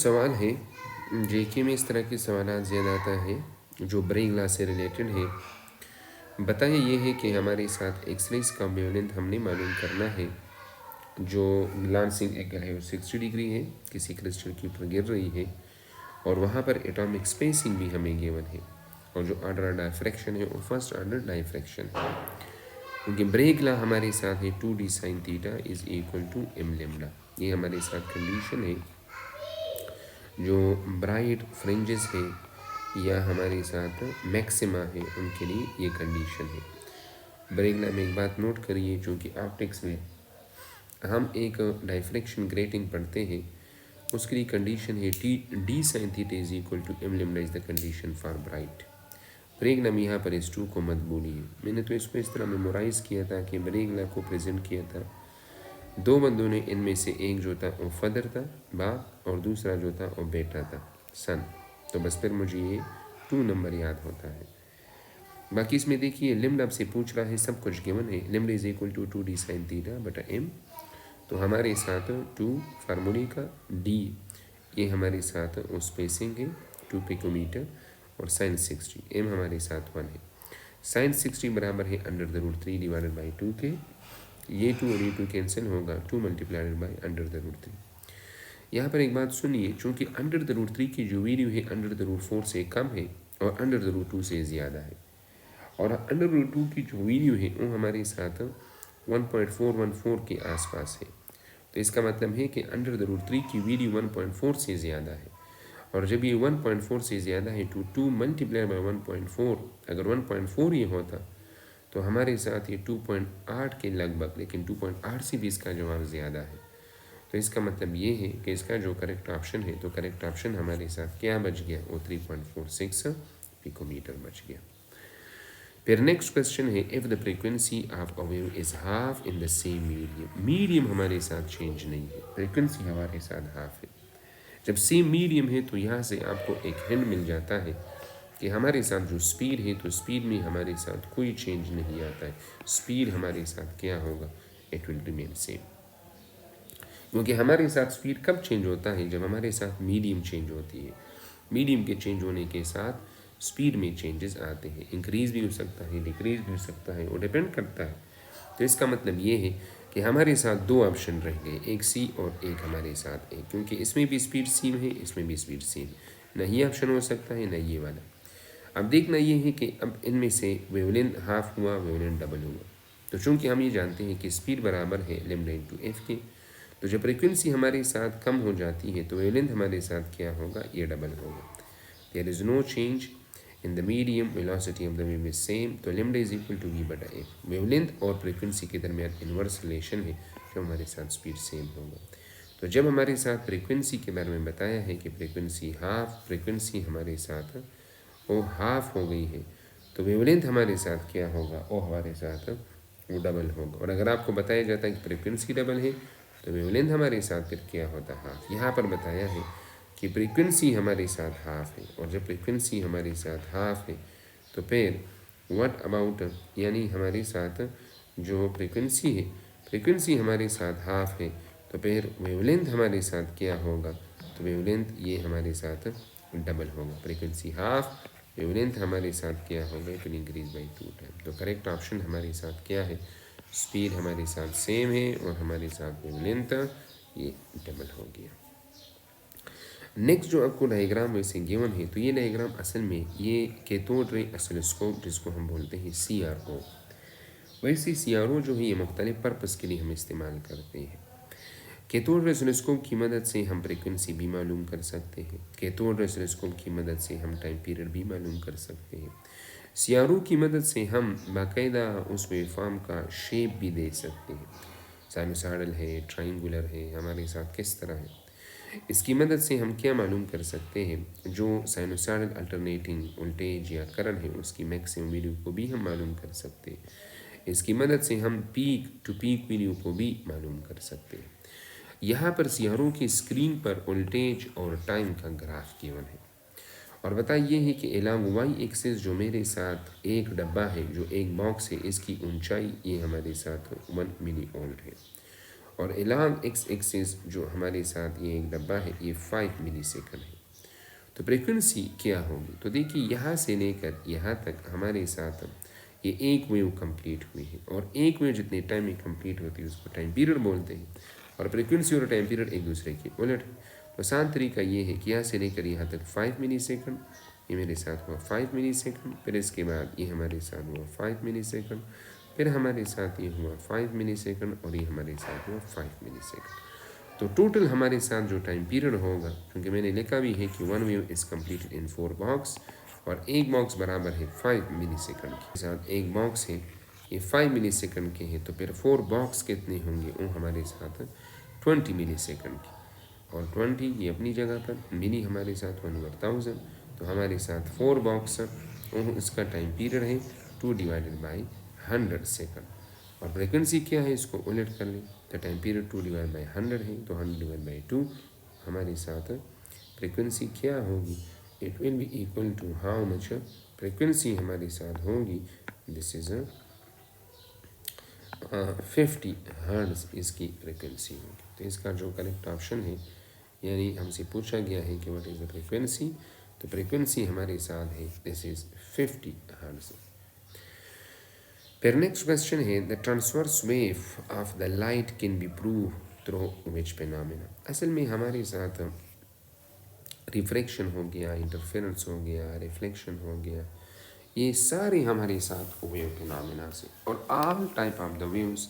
सवाल है जेके में इस तरह के सवाल ज़्यादा आता है जो ब्रेन ग्लास से रिलेटेड है। बताया ये है कि हमारे साथ एक्सरेज का वेवलेंथ हमने मालूम करना है। जो ग्लांसिंग एंगल है वो 60 डिग्री है, किसी क्रिस्टल के ऊपर गिर रही है और वहाँ पर एटॉमिक स्पेसिंग भी हमें गिवन है। और जो ऑर्डर डायफ्रैक्शन है वो फर्स्ट ऑर्डर डायफ्रैक्शन है, क्योंकि ब्रेक ला हमारे साथ है 2d sin theta is equal to m lambda. ये हमारे साथ कंडीशन है। जो ब्राइट फ्रिंजेस है या हमारे साथ मैक्सिमा है उनके लिए ये कंडीशन है। ब्रेगला में एक बात नोट करिए, चूँकि ऑप्टिक्स में हम एक डायफ्रैक्शन ग्रेटिंग पढ़ते हैं, उसके लिए कंडीशन है D sine theta is equal to M lambda is the condition for bright. ब्रेगला में यहाँ पर इस टू को मत बोलिए। मैंने तो इसको इस तरह मेमोराइज़ किया था कि ब्रेगला को प्रेजेंट किया था। दो बंदों ने, इनमें से एक जो था वो फदर था बाप और दूसरा जो था वो बेटा था सन। तो बस फिर मुझे ये 2 नंबर याद होता है। बाकी इसमें देखिए लिम्ड आपसे पूछ रहा है, सब कुछ गिवन है। Lambda is equal to 2d sin theta बटा m। तो हमारे साथ 2 फार्मूले का d, ये हमारे साथ वो स्पेसिंग है 2 पिकोमीटर और sin 60 m हमारे साथ 1 है। sin 60 बराबर है √3 डिवाइडेड बाई 2 के। ये 2 और ये 2 कैंसिल होगा, 2 मल्टीप्लाइड बाई √3। यहाँ पर एक बात सुनिए, चूँकि √3 की जो वैल्यू है √4 से कम है और √2 से ज़्यादा है, और √2 की जो वैल्यू है वो हमारे साथ 1.414 के आसपास है। तो इसका मतलब है कि √3 की वैल्यू 1.4 से ज़्यादा है, और जब ये 1.4 से ज़्यादा है तो 2 मल्टीप्लाई बाई 1.4, अगर 1.4 ये होता तो हमारे साथ ये 2.8 के लगभग, लेकिन 2.8 से भी इसका जवाब ज़्यादा है। तो इसका मतलब ये है कि इसका जो करेक्ट ऑप्शन है, तो करेक्ट ऑप्शन हमारे साथ क्या बच गया, वो 3.46 पिकोमीटर बच गया। फिर नेक्स्ट क्वेश्चन है, if the frequency of a wave is half in the same medium. Medium हमारे साथ चेंज नहीं है, फ्रीक्वेंसी हमारे साथ हाफ है। जब सेम मीडियम है तो यहाँ से आपको एक हिंट मिल जाता है कि हमारे साथ जो स्पीड है, तो स्पीड में हमारे साथ कोई चेंज नहीं आता है। स्पीड हमारे साथ क्या होगा, इट विल रिमेन सेम। क्योंकि हमारे साथ स्पीड कब चेंज होता है, जब हमारे साथ मीडियम चेंज होती है। मीडियम के चेंज होने के साथ स्पीड में चेंजेस आते हैं, इंक्रीज़ भी हो सकता है, डिक्रीज़ भी हो सकता है, वो डिपेंड करता है। तो इसका मतलब ये है कि हमारे साथ दो ऑप्शन रह गए, एक सी और एक हमारे साथ ए, क्योंकि इसमें भी स्पीड सेम है, इसमें भी स्पीड सेम है। न ये ऑप्शन हो सकता है न ये वाला। अब देखना ये है कि अब इनमें से वेवलेंथ हाफ हुआ, वेवलेंथ डबल हुआ। तो चूँकि हम ये जानते हैं कि स्पीड बराबर है लेमडा इंटू एफ के, तो जब फ्रिक्वेंसी हमारे साथ कम हो जाती है तो वेवलेंथ हमारे साथ क्या होगा, ये डबल होगा। There is no change in the medium, velocity of the wave is same, तो lambda is equal to V बटा एफ। वेवलेंथ और फ्रिक्वेंसी के दरमियान इन्वर्स रिलेशन है, जो हमारे साथ स्पीड सेम होगा। तो जब हमारे साथ फ्रिक्वेंसी के बारे में बताया है कि फ्रिक्वेंसी हाफ, फ्रिक्वेंसी हमारे साथ वो हाफ हो गई है, तो वेवलेंथ हमारे साथ क्या होगा, वो हमारे साथ वो डबल होगा। और अगर आपको बताया जाता है कि फ्रिक्वेंसी डबल है तो वेवलेंथ हमारे साथ फिर क्या होता है, हाफ। यहाँ पर बताया है कि फ्रिक्वेंसी हमारे साथ हाफ है, और जब फ्रिक्वेंसी हमारे साथ हाफ है तो फिर व्हाट अबाउट, यानी हमारे साथ जो फ्रिक्वेंसी है, फ्रिक्वेंसी हमारे साथ हाफ है, तो फिर वेवलेंथ हमारे साथ क्या होगा, तो वेवलेंथ ये हमारे साथ डबल होगा। फ्रिक्वेंसी हाफ, वेवलेंथ हमारे साथ क्या होगा, it will increase by 2 time. तो करेक्ट ऑप्शन हमारे साथ क्या है, स्पीड हमारे साथ सेम है और हमारे साथ वेवलेंथ ये डबल हो गया। नेक्स्ट जो आपको डायग्राम वैसे गिवन है, तो ये डायग्राम असल में ये कैथोड रे ऑसिलोस्कोप, जिसको हम बोलते हैं CRO। वैसे CRO जो है ये मुख्तलिफ पर्पज़ के लिए हम इस्तेमाल करते हैं। कैथोड रे ऑसिलोस्कोप की मदद से हम फ्रिक्वेंसी भी मालूम कर सकते हैं। कैथोड रे ऑसिलोस्कोप की मदद से हम टाइम पीरियड भी मालूम कर सकते हैं। CRO की मदद से हम बाकायदा उस वेवफॉर्म का शेप भी दे सकते हैं, साइनोसॉइडल है, ट्रायंगुलर है, हमारे साथ किस तरह है। इसकी मदद से हम क्या मालूम कर सकते हैं, जो साइनोसॉइडल अल्टरनेटिंग वोल्टेज या करंट है उसकी मैक्सिमम वैल्यू को भी हम मालूम कर सकते हैं। इसकी मदद से हम पीक टू पीक वैल्यू को भी मालूम कर सकते हैं। यहाँ पर CRO की स्क्रीन पर वोल्टेज और टाइम का ग्राफ गिवन है, और बताइए है कि एलॉन्ग वाई एक्सिस जो मेरे साथ एक डब्बा है, जो एक बॉक्स है, इसकी ऊंचाई ये हमारे साथ 1 मिली वोल्ट है, और एलॉन्ग एक्स एक्सिस जो हमारे साथ ये एक डब्बा है ये 5 मिली सेकंड है। तो फ्रिक्वेंसी क्या होगी? तो देखिए यहाँ से लेकर यहाँ तक हमारे साथ ये एक वेव कंप्लीट हुई है, और एक वेव जितने टाइम में कंप्लीट होती है उसको टाइम पीरियड बोलते हैं, और फ्रिक्वेंसी और टाइम पीरियड एक दूसरे के उलट है। तो आसान तरीका ये है कि यहाँ से लेकर यहाँ तक 5 मिली सेकंड, ये मेरे साथ हुआ 5 मिली सेकंड, फिर इसके बाद ये हमारे साथ हुआ 5 मिली सेकंड, फिर हमारे साथ ये हुआ 5 मिली सेकंड, और ये हमारे साथ हुआ 5 मिली सेकंड। तो टोटल हमारे साथ जो टाइम पीरियड होगा, क्योंकि मैंने लिखा भी है कि 1 wave is completed in 4 box, और एक बॉक्स बराबर है 5 मिली सेकंड के साथ, एक बॉक्स है ये 5 मिली सेकंड के हैं, तो फिर 4 बॉक्स कितने होंगे? वो हमारे साथ 20 मिली सेकंड की, और 20 ये अपनी जगह पर, मिली हमारे साथ 1/1000, तो हमारे साथ 4 बॉक्स इसका टाइम पीरियड है 2/100 सेकंड। और फ्रिक्वेंसी क्या है इसको उलट कर लें, तो टाइम पीरियड 2/100 है, तो 100/2 हमारे साथ फ्रिक्वेंसी क्या होगी? It will be equal to how much? Frequency हमारे साथ होगी, दिस इज 50 हर्ट्ज इसकी फ्रिक्वेंसी होगी। तो इसका जो करेक्ट ऑप्शन है, यानी हमसे पूछा गया है कि व्हाट इज़ द फ्रिक्वेंसी, तो फ्रिक्वेंसी हमारे साथ है दिस इज 50 हर्ट्ज। फिर नेक्स्ट क्वेश्चन है the transverse wave of the light can be prove through which phenomena. असल में हमारे साथ रिफ्रैक्शन हो गया, इंटरफेरेंस हो गया, रिफ्लेक्शन हो गया, ये सारे हमारे साथ वेव फिनोमेना से, और all type of the waves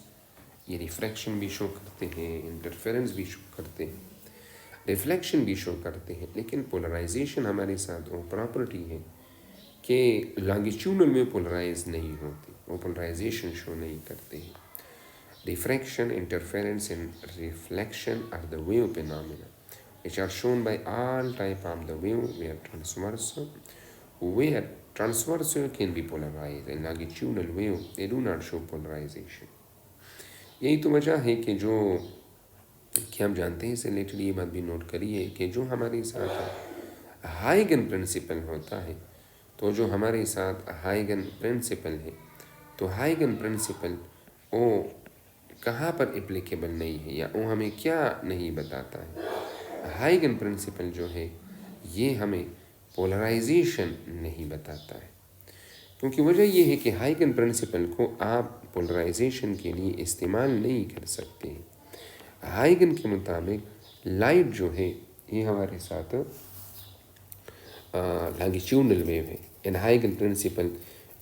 ये रिफ्रैक्शन भी शो करते हैं, इंटरफेरेंस भी शो करते हैं, रिफ्लेक्शन भी शो करते हैं, लेकिन पोलराइजेशन हमारे साथ वो प्रॉपर्टी है कि लॉन्गिट्यूडनल में पोलराइज नहीं होती, वो पोलराइजेशन शो नहीं करते हैं। Diffraction, interference and reflection are the wave phenomena which are shown by all type of the wave where transverse can be polarized and longitudinal wave they do not show polarization। यही तो वजह है कि जो कि हम जानते हैं, इससे रिलेटेड ये बात भी नोट करिए कि जो हमारे साथ हाइगन प्रिंसिपल होता है, तो जो हमारे साथ हाइगन प्रिंसिपल है, तो हाइगन प्रिंसिपल वो कहाँ पर एप्लीकेबल नहीं है, या वो हमें क्या नहीं बताता है? हाइगन प्रिंसिपल जो है ये हमें पोलराइजेशन नहीं बताता है, क्योंकि वजह ये है कि हाइगन प्रिंसिपल को आप पोलराइजेशन के लिए इस्तेमाल नहीं कर सकते हैं। हाइगन के मुताबिक लाइट जो है ये हमारे साथ लॉन्गिट्यूडनल वेव है, इन हाइगन प्रिंसिपल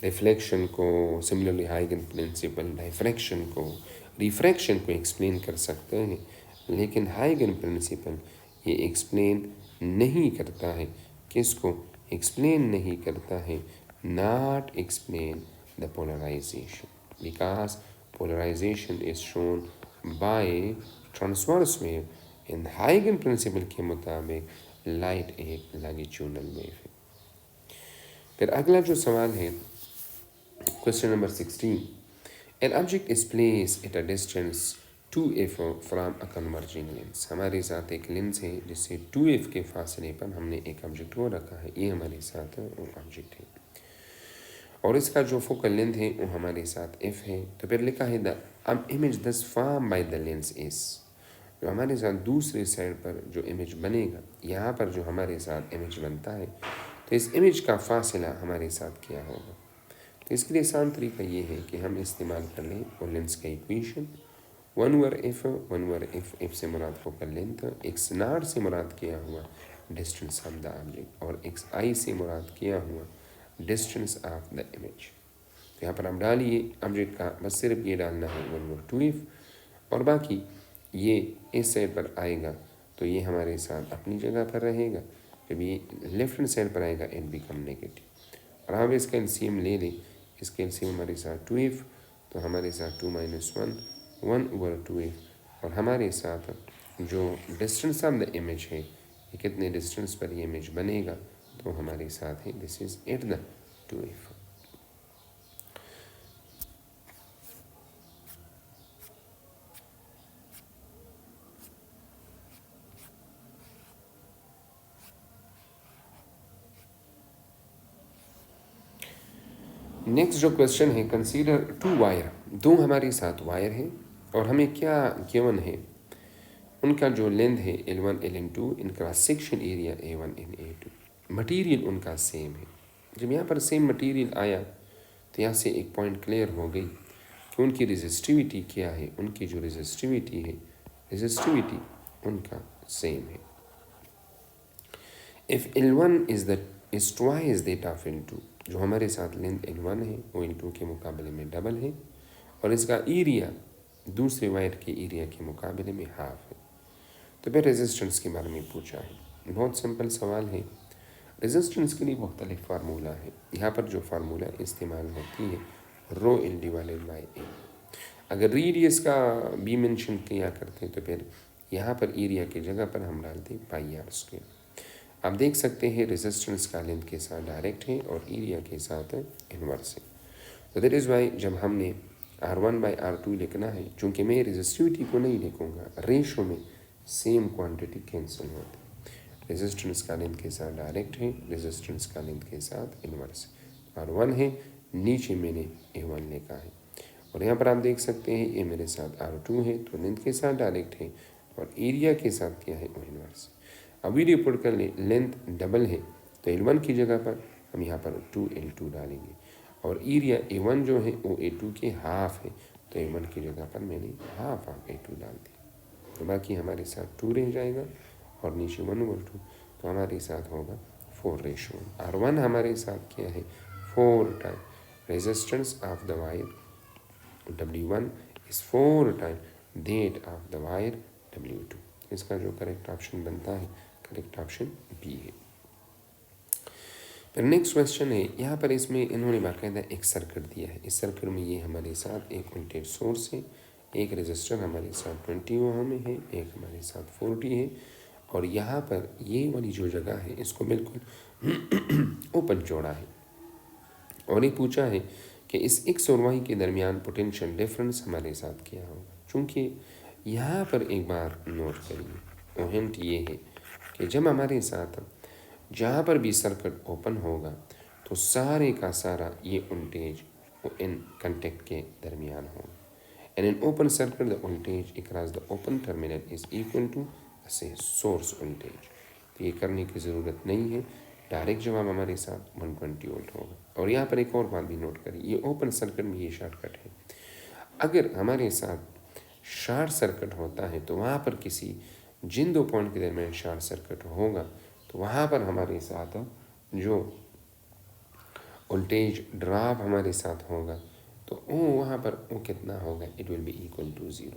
रिफ्लेक्शन को, सिमिलरली हाइगन प्रिंसिपल डायफ्रैक्शन को, रिफ्रैक्शन को एक्सप्लेन कर सकते हैं, लेकिन हाइगन प्रिंसिपल ये एक्सप्लेन नहीं करता है। किसको एक्सप्लेन नहीं करता है? Not explain the polarization, because polarization is shown by transverse wave. In हाइगन प्रिंसिपल के मुताबिक लाइट एक लॉन्गिट्यूडनल वेव है। फिर अगला जो सवाल है question number 16, an object is place at a distance 2f from a converging lens. हमारे साथ एक लेंस है जिससे 2f के फासले पर हमने एक ऑब्जेक्ट को रखा है, ये हमारे साथ वो ऑब्जेक्ट है, और इसका जो फोकल लेंथ है वो हमारे साथ f है। तो फिर लिखा है द इमेज दस form by the lens is, जो हमारे साथ दूसरे साइड पर जो इमेज बनेगा, यहाँ पर जो हमारे साथ इमेज बनता है, तो इस इमेज का फासला हमारे साथ क्या होगा? तो इसके लिए आसान तरीका ये है कि हम इस्तेमाल कर लें और लेंस का इक्वेशन 1/f, f से मुराद फोकल लेंथ, x0 से मुराद किया हुआ डिस्टेंस ऑफ द ऑब्जेक्ट, और xi से मुराद किया हुआ डिस्टेंस ऑफ द इमेज। तो यहाँ पर आप डालिए ऑब्जेक्ट का, बस सिर्फ ये डालना है 1/2f, और बाकी ये इस साइड पर आएगा तो ये हमारे साथ अपनी जगह पर रहेगा, जब ये लेफ्ट हैंड साइड पर आएगा इट बिकम नेगेटिव। और हम इसका एलसीएम ले लें, इसका एलसीएम हमारे साथ 2f, तो हमारे साथ 2 - 1 1/2f, और हमारे साथ जो डिस्टेंस ऑफ द इमेज है, ये कितने डिस्टेंस पर ये इमेज बनेगा, तो हमारे साथ है दिस इज 8/2f। नेक्स्ट जो क्वेश्चन है, कंसीडर 2 वायर, दो हमारे साथ वायर है, और हमें क्या गिवन है, उनका जो लेंथ है L1 Ln2, इनका सेक्शन एरिया A1 इन A2, मटेरियल उनका सेम है। जब यहाँ पर सेम मटेरियल आया तो यहाँ से एक पॉइंट क्लियर हो गई कि उनकी रेजिस्टिविटी क्या है, उनकी जो रेजिस्टिविटी है, रेजिस्टिविटी उनका सेम है। If L1 is twice that of L2, जो हमारे साथ लेंथ L1 है वो L2 के मुकाबले में डबल है, और इसका एरिया दूसरे वायर के एरिया के मुकाबले में हाफ है। तो फिर रेजिस्टेंस के बारे में पूछा है। बहुत सिंपल सवाल है। रेजिस्टेंस के लिए मुख्तलिफ फार्मूला है। यहाँ पर जो फार्मूला इस्तेमाल होती है रो L डिवाइडेड बाई ए। अगर रेडियस का बी मेंशन किया करते हैं तो फिर यहाँ पर एरिया की जगह पर हम डालते हैं पाई आर स्क्वायर। आप देख सकते हैं रेजिस्टेंस का लेंथ के साथ डायरेक्ट है और एरिया के साथ इनवर्स है। तो दैट इज़ वाई जब हमने R1/R2 लिखना है, चूँकि मैं रेजिस्टिविटी को नहीं लिखूँगा, रेशो में सेम क्वांटिटी कैंसिल होती है। रेजिस्टेंस का लेंथ के साथ डायरेक्ट है, रेजिस्टेंस का लेंथ के साथ इनवर्स। R1 है, नीचे मैंने A1 लिखा है, और यहाँ पर आप देख सकते हैं ये मेरे साथ R2 है, तो लेंथ के साथ डायरेक्ट है और एरिया के साथ क्या है वो इनवर्स। अब वीडियो पुट कर ले, लेंथ डबल है तो L1 की जगह पर हम यहाँ पर 2L2 डालेंगे, और एरिया A1 जो है वो A2 के हाफ है, तो A1 की जगह पर मैंने हाफ ऑफ A2 डाल दी, तो बाकी हमारे साथ 2 रह जाएगा और नीचे 1/2, तो हमारे साथ होगा 4:1। R1 हमारे साथ क्या है 4 time resistance of the wire W1 is 4 time that of the wire W2। इसका जो करेक्ट ऑप्शन बनता है, करेक्ट ऑप्शन बी है। फिर नेक्स्ट क्वेश्चन है, यहाँ पर इसमें इन्होंने बाकायदा एक सर्किट दिया है। इस सर्किट में ये हमारे साथ एक वोल्टेज सोर्स है, एक रेजिस्टर हमारे साथ 20 ओम है, एक हमारे साथ 40 है, और यहाँ पर ये वाली जो जगह है इसको बिल्कुल ओपन छोड़ा है, और ये पूछा है कि इस एक्स और वाई के दरमियान पोटेंशियल डिफरेंस हमारे साथ क्या होगा। चूँकि यहाँ पर एक बार नोट करिए, वो हिंट ये है कि जब हमारे साथ जहाँ पर भी सर्किट ओपन होगा तो सारे का सारा ये वोल्टेज इन कंटेक्ट के दरमियान होगा। And in open circuit the voltage across the open terminal is equal to say source voltage. तो ये करने की ज़रूरत नहीं है, डायरेक्ट जवाब हमारे साथ 120 वोल्ट होगा। और यहाँ पर एक और बात भी नोट करिए, ये ओपन सर्किट में ये शॉर्टकट है। अगर हमारे साथ शॉर्ट सर्किट होता है तो वहाँ पर किसी जिन दो पॉइंट के दरमियान शॉर्ट सर्किट होगा तो वहाँ पर हमारे साथ जो वोल्टेज ड्रॉप हमारे साथ होगा तो वो वहाँ पर वो कितना होगा, it will be equal to 0।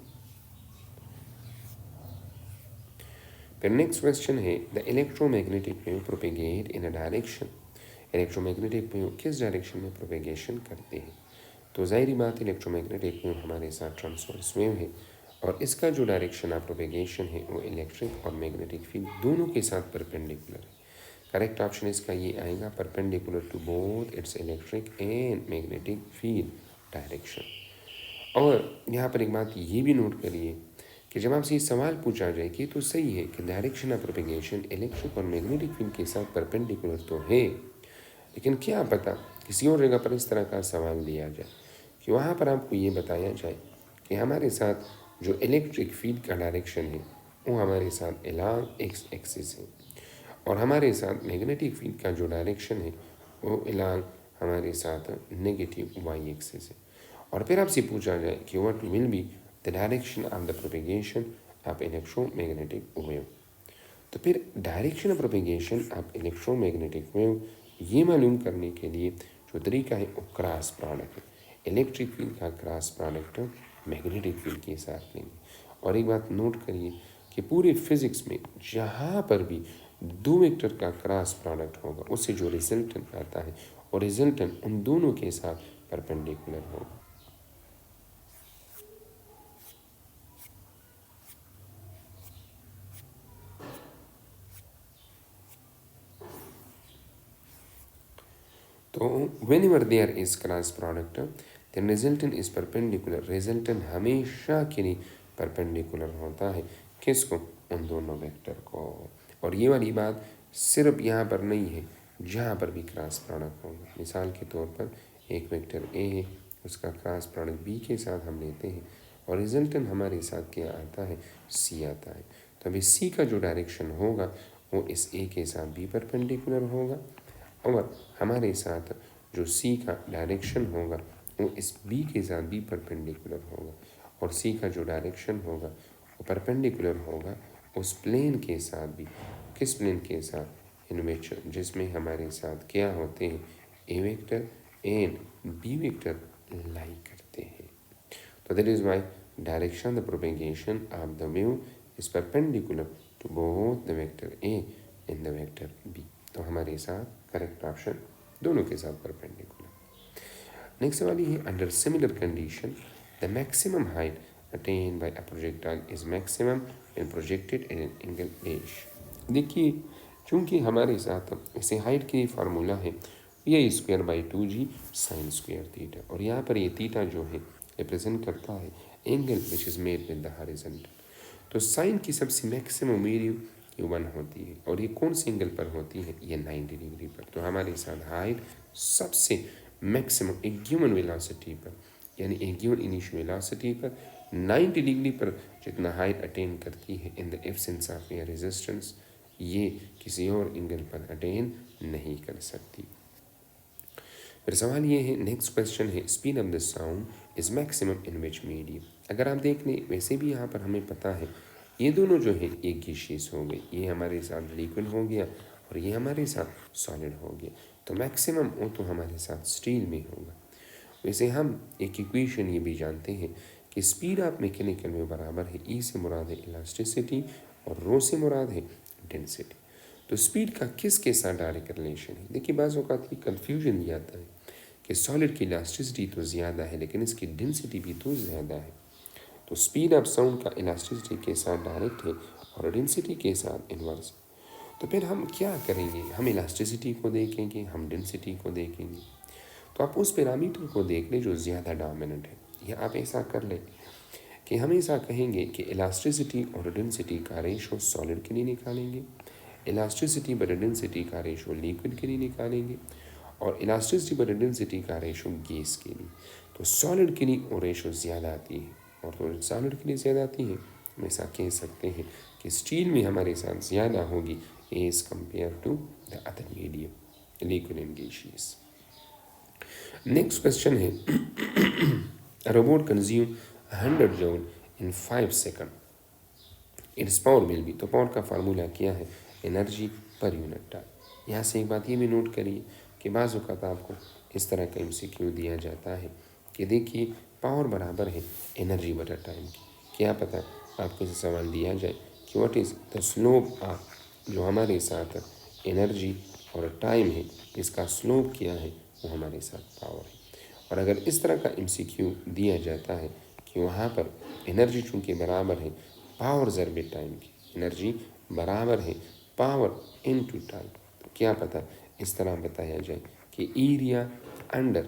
फिर नेक्स्ट क्वेश्चन है, the electromagnetic wave propagate in a direction. Electromagnetic wave किस डायरेक्शन में प्रोपेगेशन करते हैं। तो ज़ाहिरी बात इलेक्ट्रोमैग्नेटिक वेव हमारे साथ ट्रांसवर्स वेव है, और इसका जो डायरेक्शन ऑफ प्रोपेगेशन है वो इलेक्ट्रिक और मैग्नेटिक फील्ड दोनों के साथ परपेंडिकुलर है। करेक्ट ऑप्शन इसका ये आएगा, perpendicular to both its electric and magnetic field direction. और यहाँ पर एक बात ये भी नोट करिए कि जब आपसे ये सवाल पूछा जाए कि तो सही है कि डायरेक्शन ऑफ प्रोपेगेशन इलेक्ट्रिक और मैग्नेटिक फील्ड के साथ परपेंडिकुलर तो है, लेकिन क्या पता किसी और जगह पर इस तरह का सवाल दिया जाए कि वहाँ पर आपको ये बताया जाए कि हमारे साथ जो इलेक्ट्रिक फील्ड का डायरेक्शन है वो हमारे साथ अलॉन्ग एक्स एक्सिस है, और हमारे साथ मैग्नेटिक फील्ड का जो डायरेक्शन है वो अलॉन्ग हमारे साथ नेगेटिव वाई एक्सिस है। और फिर आपसे पूछा जाए कि what will be the direction of the propagation of electromagnetic wave. तो फिर direction of propagation of electromagnetic wave ये मालूम करने के लिए जो तरीका है वो क्रॉस प्रोडक्ट है। इलेक्ट्रिक फील्ड का क्रॉस प्रोडक्ट मैग्नेटिक फील्ड के साथ लेंगे। और एक बात नोट करिए कि पूरे फिजिक्स में जहाँ पर भी दो वेक्टर का क्रॉस प्रोडक्ट होगा उससे जो रिजल्टेंट आता है और रिजल्टेंट उन दोनों के साथ परपेंडिकुलर होगा। तो whenever there is cross product then resultant is perpendicular। resultant हमेशा के लिए परपेंडिकुलर होता है, किसको, उन दोनों वेक्टर को। और ये वाली बात सिर्फ यहाँ पर नहीं है, जहाँ पर भी क्रॉस प्रोडक्ट होगा। मिसाल के तौर पर एक वेक्टर ए है, उसका क्रॉस प्रोडक्ट बी के साथ हम लेते हैं और रिजल्टेंट हमारे साथ क्या आता है, सी आता है। तो अभी सी का जो डायरेक्शन होगा वो इस ए के साथ भी परपेंडिकुलर होगा, और हमारे साथ जो सी का डायरेक्शन होगा वो इस बी के साथ भी परपेंडिकुलर होगा, और सी का जो डायरेक्शन होगा वो परपेंडिकुलर होगा उस प्लेन के साथ भी। किस प्लेन के साथ, इन विच, जिसमें हमारे साथ क्या होते हैं, A vector and B vector lie करते हैं। तो that is why direction the propagation of the wave is perpendicular to both the vector A and the vector B. तो हमारे साथ करेक्ट ऑप्शन दोनों के साथ परपेंडिकुलर। नेक्स्ट वाली है, under similar condition the maximum height attain bye a projectile is maximum when projected in an angle dash. देखिए, चूंकि हमारे साथ इसे हाइट की फार्मूला है ये square by 2g sine square theta, और यहाँ पर ये थीटा जो है रिप्रेजेंट करता है angle which is made with the horizontal. तो साइन की सबसे मैक्सिमम वैल्यू ये 1 होती है, और ये कौन से एंगल पर होती है, ये 90 डिग्री पर। तो हमारे साथ हाइट सबसे मैक्सिमम एक गिवन वेलोसिटी पर, यानी एक गिवन इनिशियल वेलोसिटी पर 90 डिग्री पर जितना हाइट अटेन करती है in the absence of air resistance, ये किसी और एंगल पर अटेन नहीं कर सकती। फिर सवाल ये है, नेक्स्ट क्वेश्चन है, speed of the sound is maximum in which medium. अगर आप देख लें, वैसे भी यहाँ पर हमें पता है ये दोनों जो है एक ही चीज़ हो गई, ये हमारे साथ लिक्विड हो गया और ये हमारे साथ सॉलिड हो गया, तो मैक्सिमम वो तो हमारे साथ स्टील में होगा। वैसे हम एक इक्वेशन ये भी जानते हैं कि स्पीड ऑफ मैकेनिकल में बराबर है ई से मुराद है इलास्टिसिटी और रो से मुराद है डेंसिटी। तो स्पीड का किसके साथ डायरेक्ट रिलेशन है। देखिए, बाज़ औक़ात ये कन्फ्यूजन दिया जाता है कि सॉलिड की इलास्टिसिटी तो ज़्यादा है लेकिन इसकी डेंसिटी भी तो ज़्यादा है। तो स्पीड ऑफ साउंड का इलास्टिसिटी के साथ डायरेक्ट है और डेंसिटी के साथ इन्वर्स। तो फिर हम क्या करेंगे, हम इलास्टिसिटी को देखेंगे, हम डेंसिटी को देखेंगे। तो आप उस पैरामीटर को देख लें जो ज़्यादा डोमिनेंट है, या आप ऐसा कर लें कि हमेशा कहेंगे कि इलास्टिसिटी और डेंसिटी का रेशो सॉलिड के लिए निकालेंगे, इलास्टिसिटी बटा डेंसिटी का रेशो लिक्विड के लिए निकालेंगे, और इलास्टिसिटी बटा डेंसिटी का रेशो गैस के लिए। तो सॉलिड के लिए वो रेशो ज़्यादा आती है, और तो सॉलिड के लिए ज़्यादा आती है, हम ऐसा कह सकते हैं कि स्टील में हमारे साथ ज़्यादा होगी as compare to the other medium liquid and gaseous. Next question है, robot consume 100 joule in 5 second, its power will be. तो पावर का फार्मूला क्या है, एनर्जी पर यूनिट टाइम। यहाँ से एक बात ये भी नोट करिए कि बाज़ औक़ात आपको इस तरह का एमसीक्यू दिया जाता है कि देखिए पावर बराबर है एनर्जी बटा टाइम की। क्या पता आपको से सवाल दिया जाए कि what is the slope of, जो हमारे साथ एनर्जी और टाइम है इसका स्लोप क्या है, वो हमारे साथ पावर है। और अगर इस तरह का एमसीक्यू दिया जाता है कि वहाँ पर एनर्जी चूँकि बराबर है पावर ज़रबे टाइम की, एनर्जी बराबर है पावर इनटू टाइम, तो क्या पता इस तरह बताया जाए कि area under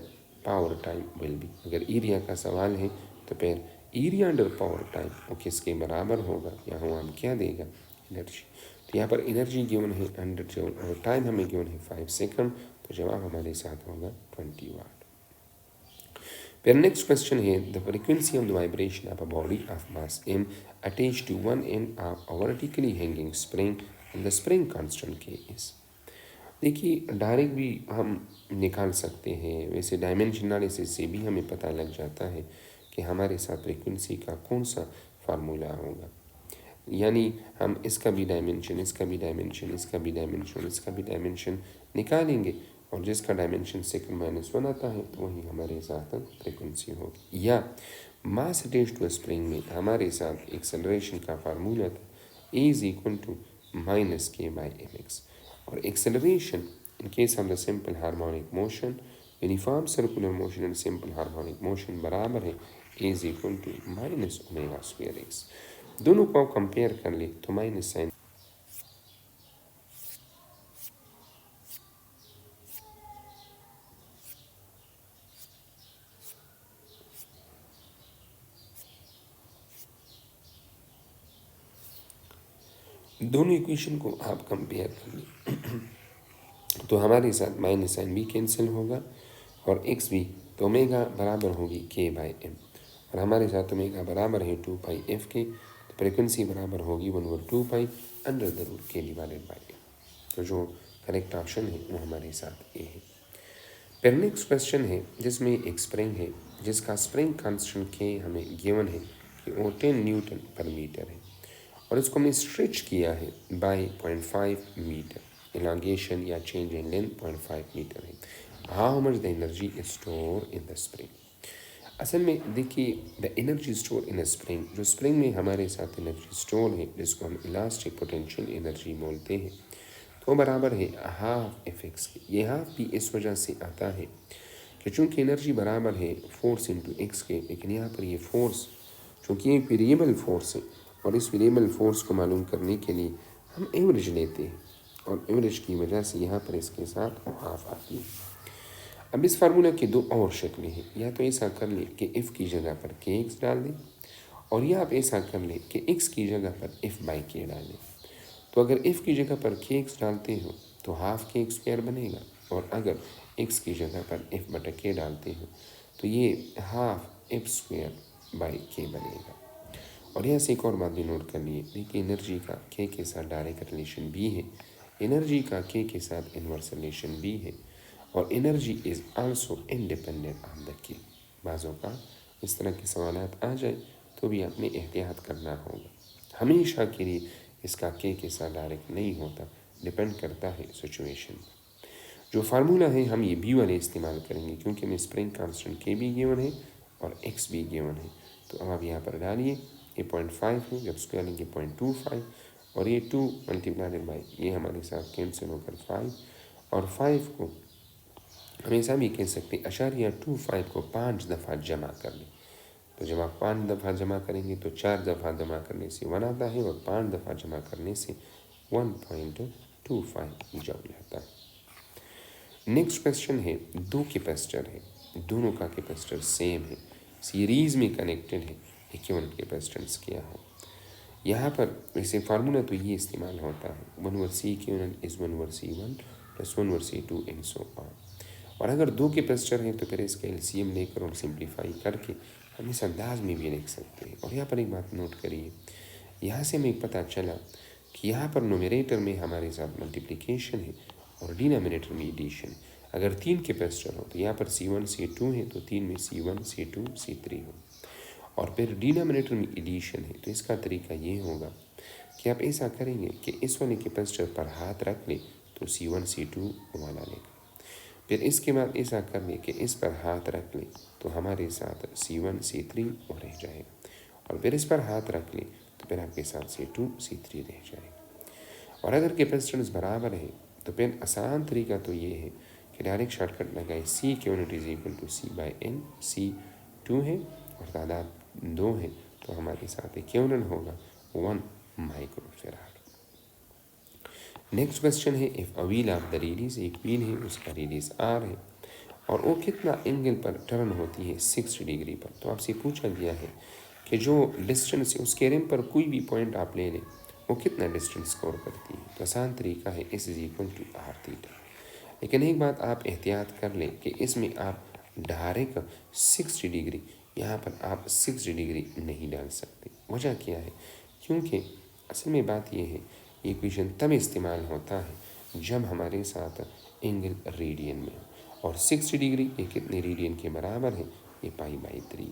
power time will be. अगर एरिया का सवाल है तो फिर एरिया अंडर पावर टाइम वो किसके बराबर होगा, यहाँ हम क्या देगा, एनर्जी। तो यहाँ पर एनर्जी गिवन है 100 जूल और टाइम हमें गिवन है 5 सेकंड, तो जवाब हमारे साथ होगा 20 वाट। फिर नेक्स्ट क्वेश्चन है, the frequency of the vibration of a body of mass m attached to one end of a vertically hanging spring and the spring constant k is. देखिए, direct भी हम निकाल सकते हैं, वैसे डायमेंशन एनालिसिस से भी हमें पता लग जाता है कि हमारे साथ फ्रीक्वेंसी का कौन सा फार्मूला होगा। यानी हम इसका भी डायमेंशन, इसका भी डायमेंशन, इसका भी डायमेंशन, इसका भी डायमेंशन निकालेंगे, और जिसका डायमेंशन (2-1 आता है तो वही हमारे साथ फ्रीक्वेंसी होगी। या मास अटैच्ड टू स्प्रिंग में हमारे साथ एक्सेलरेशन का फार्मूला था E = -k/mx, और acceleration in case of the simple harmonic motion, uniform circular motion and simple harmonic motion बराबर है E = -ω²x। दोनों को कंपेयर कर ले तो माइनस साइन, दोनों इक्वेशन को आप कंपेयर कर ले तो हमारे साथ माइनस साइन भी कैंसिल होगा और एक्स भी, तो ओमेगा बराबर होगी k/m, और हमारे साथ ओमेगा बराबर है 2 पाई एफ के, तो फ्रिक्वेंसी बराबर होगी 1/2 पाई अंडर द रूट के डिवाइडेड बाई एफ। तो जो करेक्ट ऑप्शन है वो हमारे साथ ए है। फिर नेक्स्ट क्वेश्चन है जिसमें एक स्प्रिंग है जिसका स्प्रिंग कांस्टेंट के हमें गिवन है कि वो 10 न्यूटन पर मीटर है और इसको हमने स्ट्रेच किया है बाय 0.5 मीटर। इलांगेशन या चेंज इन लेंथ 0.5 मीटर है। How much the energy is store in the spring. असल में देखिए the energy store in a spring, जो स्प्रिंग में हमारे साथ एनर्जी स्टोर है जिसको हम इलास्टिक पोटेंशियल एनर्जी बोलते हैं, तो बराबर है हाफ एफ एक्स के। ये हाफ भी इस वजह से आता है कि चूँकि एनर्जी बराबर है फोर्स इंटू एक्स के, लेकिन यहाँ पर ये फोर्स चूँकि एक वेरिएबल फोर्स है और इस वेरिएबल फोर्स को मालूम करने के लिए हम एवरेज लेते हैं और एवरेज की वजह से यहाँ पर इसके साथ हाफ आती है। अब इस फार्मूला की दो और शक्लें हैं, या तो ऐसा कर ले कि एफ़ की जगह पर के एक्स डाल दें और या आप ऐसा कर ले कि एक्स की जगह पर एफ़ बाई के डाल दें। तो अगर एफ़ की जगह पर के एक्स डालते हो तो हाफ के एक्स स्क्वायर बनेगा और अगर एक्स की जगह पर एफ़ बटा के डालते हो तो ये हाफ एफ स्क्वायर बाई के बनेगा। और यहाँ से एक और बात भी नोट कर लिए, देखिए एनर्जी का के साथ डायरेक्ट रिलेशन भी है, एनर्जी का के साथ इन्वर्स रिलेशन भी है और energy is also independent on the के। बाज़ों का इस तरह के सवाल आ जाए तो भी आपने एहतियात करना होगा। हमेशा के लिए इसका के साथ डायरेक्ट नहीं होता, डिपेंड करता है सिचुएशन। जो फार्मूला है हम ये बी वाले इस्तेमाल करेंगे क्योंकि हमें स्प्रिंग कांस्टेंट के भी गिवन है और एक्स भी गिवन है। तो अब आप यहाँ पर डालिए, ये 0.5 है, जब स्क्वायर लेंगे 0.25 और ये 2 मल्टीप्लाइड बाई ये हमारे साथ कैंसिल होकर 5 और 5 को हमेशा भी कह सकते हैं अशारिया 25 को 5 दफ़ा जमा कर लें। तो जब आप 5 दफ़ा जमा करेंगे तो 4 दफ़ा जमा करने से 1 आता है और 5 दफ़ा जमा करने से 1.25 जब आता है। नेक्स्ट क्वेश्चन है, दो कैपेसिटर है, दोनों का कैपेसिटर सेम है, सीरीज़ में कनेक्टेड है, इक्विवेलेंट कैपेसिटेंस क्या हो। यहाँ पर वैसे फार्मूला तो ये इस्तेमाल होता है 1/C equivalent is 1/C1 plus 1/C2 and so on. और अगर दो कैपेसिटर हैं तो फिर इसका एलसीएम लेकर और सिंप्लीफाई करके हम इस अंदाज में भी लिख सकते हैं। और यहाँ पर एक बात नोट करिए, यहाँ से हमें पता चला कि यहाँ पर नोमिनेटर में हमारे साथ मल्टीप्लिकेशन है और डिनोमिनेटर में एडिशन। अगर 3 कैपेसिटर हो तो यहाँ पर C1 C2 है तो 3 में C1 C2 C3 हो और फिर डिनोमिनेटर में एडिशन है। तो इसका तरीका ये होगा कि आप ऐसा करेंगे कि इस वाले कैपेसिटर पर हाथ रख लें तो C1 C2 वाला लेगा, फिर इसके बाद ऐसा कर ले कि इस पर हाथ रख ले तो हमारे साथ C1 C3 और रह जाएगा और फिर इस पर हाथ रख ले तो फिर आपके साथ C2 C3 रह जाएगा। और अगर कैपेसिटेंस बराबर है तो फिर आसान तरीका तो ये है कि डायरेक्ट शॉर्टकट लगाए, C की unit is equal to C/N, C 2 है और तादाद 2 है तो हमारे साथ इक्विवेलेंट होगा 1 माइक्रोफैराड। नेक्स्ट क्वेश्चन है, if a wheel of the radius, एक व्हील है उसका रेडियस r है और वो कितना एंगल पर टर्न होती है 60 डिग्री पर। तो आपसे पूछा गया है कि जो डिस्टेंस है उसके रिम पर कोई भी पॉइंट आप ले लें वो कितना डिस्टेंस स्कोर करती है। तो आसान तरीका है S is equal to r theta. लेकिन एक बात आप एहतियात कर लें कि इसमें आप डायरेक्ट 60 डिग्री यहाँ पर आप 60 डिग्री नहीं डाल सकते। वजह क्या है, क्योंकि असल में बात यह है इक्वेशन तब इस्तेमाल होता है जब हमारे साथ एंगल रेडियन में हो और 60 डिग्री ये कितने रेडियन के बराबर है, ये π/3।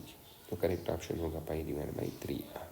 तो करेक्ट ऑप्शन होगा π/3 r।